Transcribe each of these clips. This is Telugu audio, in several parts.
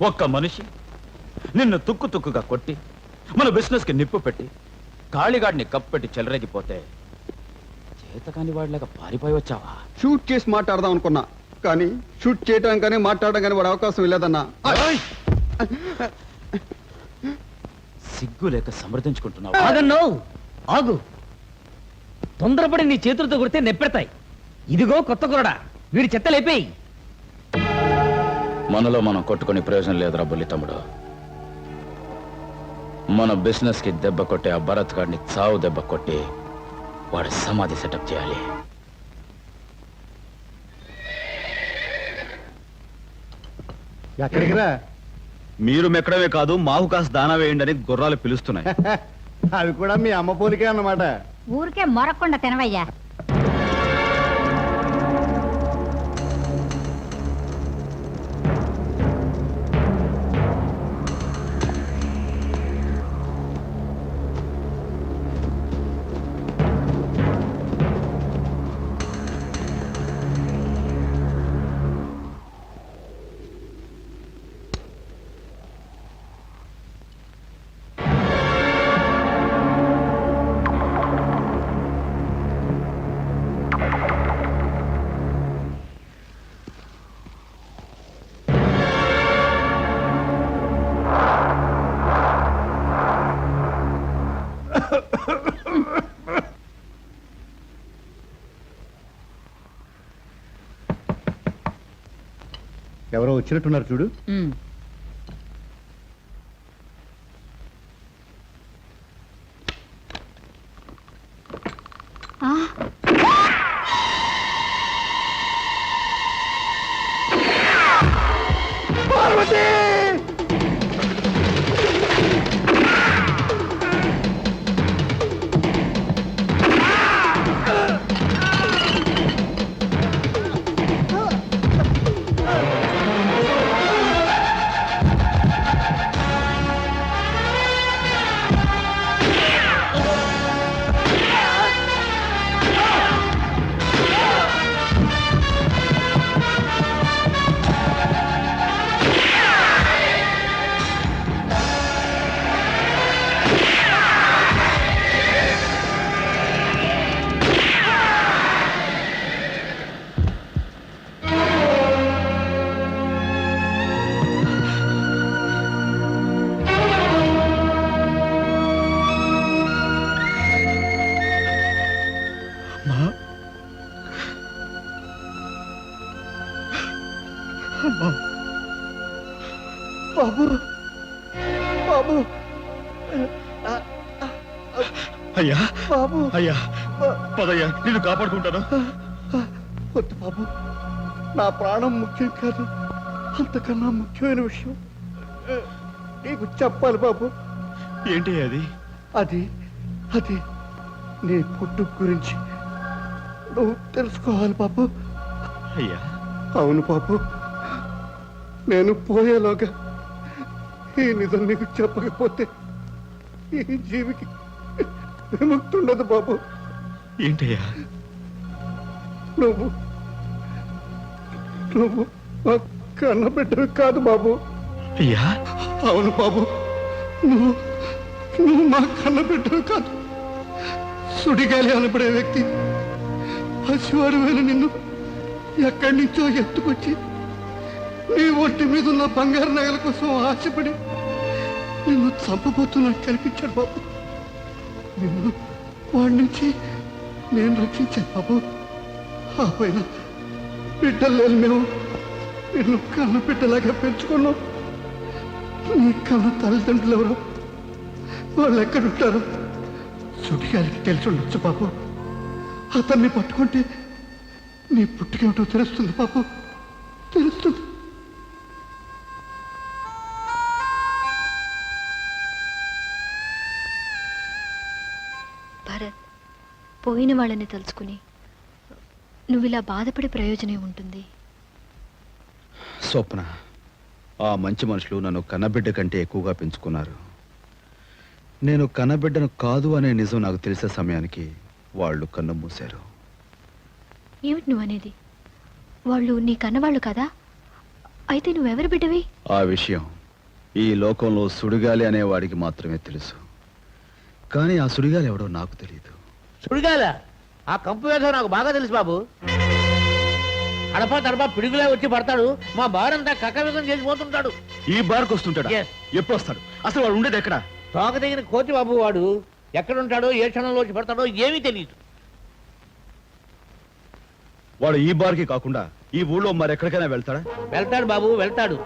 ఒక్క మనిషి నిన్ను తుక్కు తుక్కుగా కొట్టి మన బిజినెస్కి నిప్పు పెట్టి కాళీగాడిని కప్పెట్టి చెలరేగిపోతే చేతకాని వాడిలాగా పారిపోయి వచ్చావా? షూట్ చేసి మాట్లాడదాం అనుకున్నా, కానీ షూట్ చేయడం కానీ మాట్లాడడం కానీ వాడు అవకాశం లేదన్నా. సిగ్గు లేక సమర్థించుకుంటున్నావు. ఆగన్నో ఆగు, తొందరపడి నీ చేతులతో కొడితే నెప్పెడతాయి. ఇదిగో కొత్త కొరడా, వీడి చెత్త లేపేయి. మనలో మనం కొట్టుకుని ప్రయోజనం లేదురా బుల్లి తమ్ముడు. మన బిజినెస్ కి దెబ్బ కొట్టే ఆ భరత్ గాడిని చావు దెబ్బ కొట్టి వాడి సమాధి సెటప్ చేయాలి. ఎక్కడికి రా? మీరు మెక్కడమే కాదు, మాకు కాస్త దానా వేయండి అని గుర్రాలు పిలుస్తున్నాయి. అవి కూడా మీ అమ్మ పోలికే అన్నమాట. ఊరికే మొరకుండా తినవయ్యా. ఎవరో వచ్చినట్టున్నారు చూడు. పార్వతి! బాబు, బాబు, అయ్యా బాబు, అయ్యా పదయ్యా, నిన్ను కాపాడుకుంటాను. వద్దు బాబు, నా ప్రాణం ముఖ్యం కాదు, అంతకన్నా ముఖ్యమైన విషయం నీకు చెప్పాలి బాబు. ఏంటి అది? అది అది నీ పుట్టు గురించి నువ్వు తెలుసుకోవాలి బాబు. అయ్యా అవును బాబు, నేను పోయేలోగా ఈ నిజం నీకు చెప్పకపోతే ఈ జీవికి విముక్తి ఉండదు బాబు. ఏంటయ్యా? నువ్వు నువ్వు మా కన్నబిడ్డవి కాదు బాబు. అయ్యా అవును బాబు, నువ్వు నువ్వు మా కన్నబిడ్డవి కాదు. సుడిగాలి అనబడే వ్యక్తి పసివాడు వేలు నిన్ను ఎక్కడి నుంచో ఎత్తుకొచ్చి నీ ఒంటి మీద ఉన్న బంగారు నగల కోసం ఆశపడి నిన్ను చంపబోతున్నట్టు కనిపించాడు బాబు. నిన్ను వాడి నుంచి నేను రక్షించాను బాబు. ఆ పైన బిడ్డలు లేని మేము నిన్ను కన్న బిడ్డలాగా పెంచుకున్నాం. నీ కన్న తల్లిదండ్రులు ఎవరో, వాళ్ళు ఎక్కడుంటారు సుడిగాలికి తెలిసి ఉండొచ్చు బాబు. అతన్ని పట్టుకుంటే నీ పుట్టుకేమిటో తెలుస్తుంది బాబు, తెలుస్తుంది. భరత్, పోయిన వాళ్ళని తలుచుకుని నువ్వు ఇలా బాధపడే ప్రయోజనం ఉంటుంది. స్వప్న, ఆ మంచి మనుషులు నన్ను కన్నబిడ్డ కంటే ఎక్కువగా పెంచుకున్నారు. నేను కన్నబిడ్డను కాదు అనే నిజం నాకు తెలిసే సమయానికి వాళ్ళు కన్ను మూశారు. ఏమిటి నువ్వు అనేది? వాళ్ళు నీ కన్నవాళ్ళు కదా? అయితే నువ్వెవరి బిడ్డవి? ఆ విషయం ఈ లోకంలో సుడిగాలి అనేవాడికి మాత్రమే తెలుసు. కానీ ఆ సుడిగాలి ఎవడో నాకు తెలియదు. సుడిగాల ఆ కంపు వేధం నాకు బాగా తెలుసు బాబు. అడపా తడపా పిడుగులే వచ్చి పడతాడు, మా బారంతా కక్కవిధం చేసి పోతుంటాడు. ఈ బార్కు వస్తుంటాడా? Yes. ఎప్పుడు వస్తాడు? అసలు వాడు ఉండేది ఎక్కడ? తోక దగ్గర కోతి బాబు. వాడు ఎక్కడుంటాడో ఏ క్షణంలో వచ్చి పడతాడో ఏమీ తెలియదు. వాడు ఈ బార్కి కాకుండా ఈ ఊళ్ళో మరెక్కడికైనా వెళ్తాడా? వెళ్తాడు బాబు, వెళ్తాడు.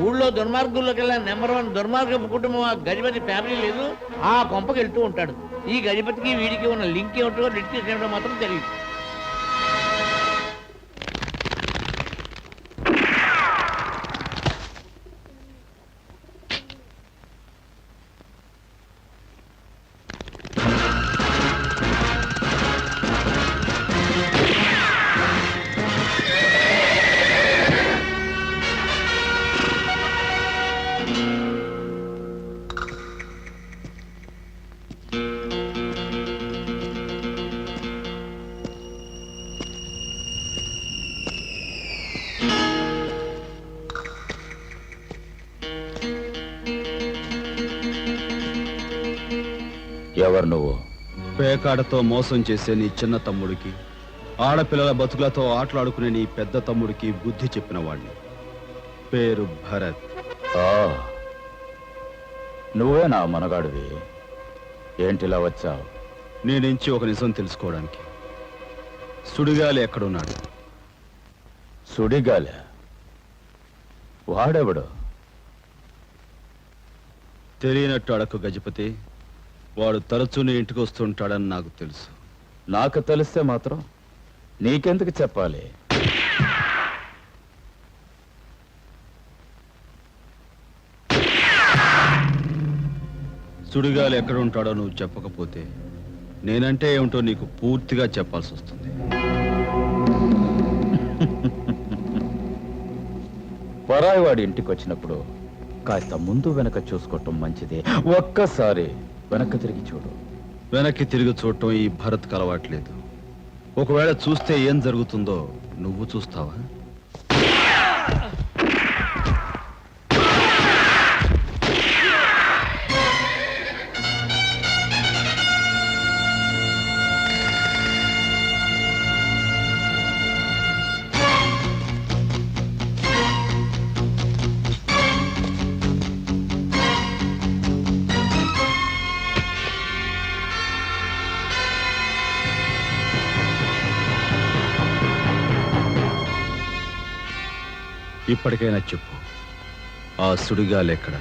ఊళ్ళో దుర్మార్గుల్లోకెల్లా #1 దుర్మార్గపు కుటుంబం ఆ గజపతి ఫ్యామిలీ లేదు, ఆ కొంపకి వెళ్తూ ఉంటాడు. ఈ గజపతికి వీడికి ఉన్న లింక్ ఏమిటో డిస్కస్ ఏమిటో మాత్రం తెలియదు. ఎవరు నువ్వు? పేకాడతో మోసం చేసే నీ చిన్న తమ్ముడికి, ఆడపిల్లల బతుకులతో ఆటలాడుకునే నీ పెద్ద తమ్ముడికి బుద్ధి చెప్పిన వాడిని. పేరు భరత్. ఆ, నువ్వే నా మనగాడివి. ఏంటిలా వచ్చావు? నీ నుంచి ఒక నిజం తెలుసుకోవడానికి. సుడిగాలి ఎక్కడున్నాడు? సుడిగాలి? వాడెవడు? తెలియనట్టు అడక్కు గజపతి. వాడు తరచూ నీ ఇంటికి వస్తుంటాడని నాకు తెలుసు. నాకు తెలిస్తే మాత్రం నీకెందుకు చెప్పాలి? సుడిగాలి ఎక్కడ ఉంటాడో నువ్వు చెప్పకపోతే నేనంటే ఏమిటో నీకు పూర్తిగా చెప్పాల్సి వస్తుంది. పరాయివాడి ఇంటికి వచ్చినప్పుడు కాస్త ముందు వెనక చూసుకోవటం మంచిది. ఒక్కసారి వెనక్కి తిరిగి చూడు. వెనక్కి తిరిగి చూడటం ఈ భరత్ అలవాట్లేదు. ఒకవేళ చూస్తే ఏం జరుగుతుందో నువ్వు చూస్తావా? ఇప్పటికైనా చెప్పు, ఆ సుడిగాలి ఎక్కడ?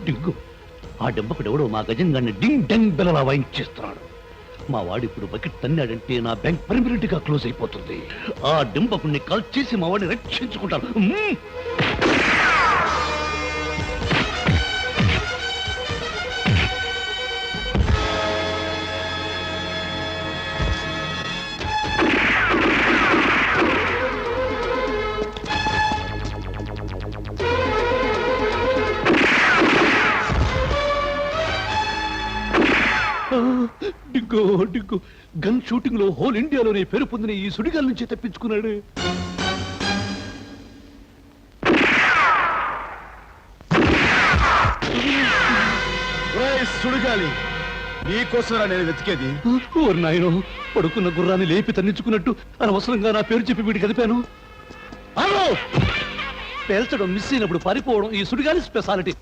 డింగు ఆ డెంబకుడెవడో మా గజంగాన్ని డింగ్ డంగ్ బెలలా వాయించేస్తున్నాడు. మా వాడు ఇప్పుడు బకెట్ తన్నాడంటే నా బ్యాంక్ పర్మనెంట్ గా క్లోజ్ అయిపోతుంది. ఆ డింబకుడిని కాల్ చేసి మా వాడిని రక్షించుకుంటాను. డింగో డింగో గన్ షూటింగ్ లో హోల్ ఇండియాలోనే పేరు పొందిన ఈ సుడిగాల నుంచి తప్పించుకున్నాడు. సుడిగాలి, నీకోసరా నేను వెతికేది. ఓరి నాయనో, పడుకున్న గుర్రాన్ని లేపి తన్నించుకున్నట్టు అనవసరంగా నా పేరు చెప్పి వీడికి కదిపాను. హలో, పేల్చడం మిస్ అయినప్పుడు పారిపోవడం ఈ సుడిగాలి స్పెషాలిటీ.